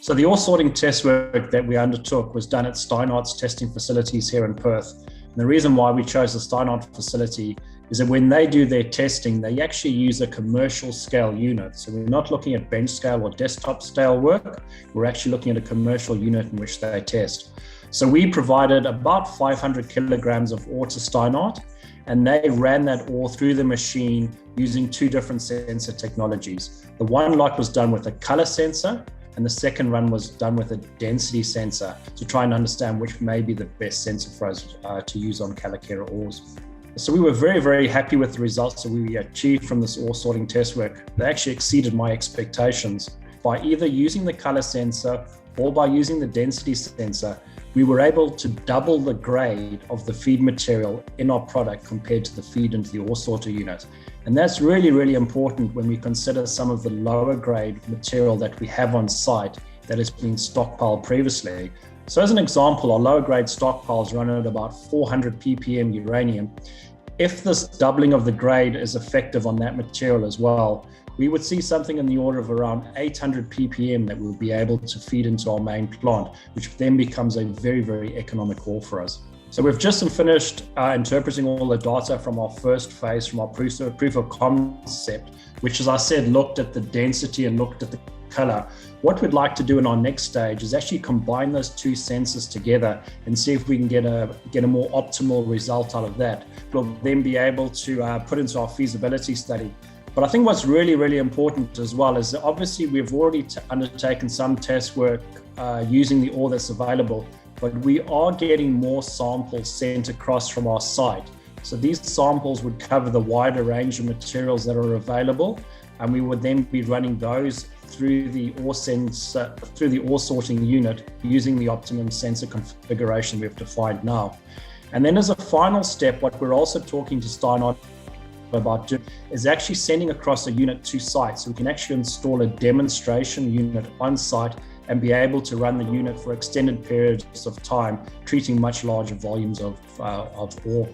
So the ore sorting test work that we undertook was done at Steinhart's testing facilities here in Perth. And the reason why we chose the Steinhart facility is that when they do their testing, they actually use a commercial scale unit. So we're not looking at bench scale or desktop scale work. We're actually looking at a commercial unit in which they test. So we provided about 500 kilograms of ore to Steinhart, and they ran that ore through the machine using two different sensor technologies. The one lot was done with a color sensor, and the second run was done with a density sensor to try and understand which may be the best sensor for us to use on calcareous ores. So we were very, very happy with the results that we achieved from this ore sorting test work. They actually exceeded my expectations. By either using the color sensor or by using the density sensor, we were able to double the grade of the feed material in our product compared to the feed into the ore sorter unit. And that's really, really important when we consider some of the lower grade material that we have on site that has been stockpiled previously. So as an example, our lower grade stockpiles run at about 400 ppm uranium. If this doubling of the grade is effective on that material as well, we would see something in the order of around 800 ppm that we'll be able to feed into our main plant, which then becomes a very, very economic ore for us. So we've just finished interpreting all the data from our first phase, from our proof of concept, which, as I said, looked at the density and looked at the color. What we'd like to do in our next stage is actually combine those two sensors together and see if we can get a more optimal result out of that. We'll then be able to put into our feasibility study. But I think what's really, really important as well is that obviously we've already undertaken some test work using the ore that's available, but we are getting more samples sent across from our site. So these samples would cover the wider range of materials that are available, and we would then be running those through the ore sorting unit using the optimum sensor configuration we've defined now. And then as a final step, what we're also talking to Steinhart about doing is actually sending across a unit to site, so we can actually install a demonstration unit on site and be able to run the unit for extended periods of time, treating much larger volumes of ore.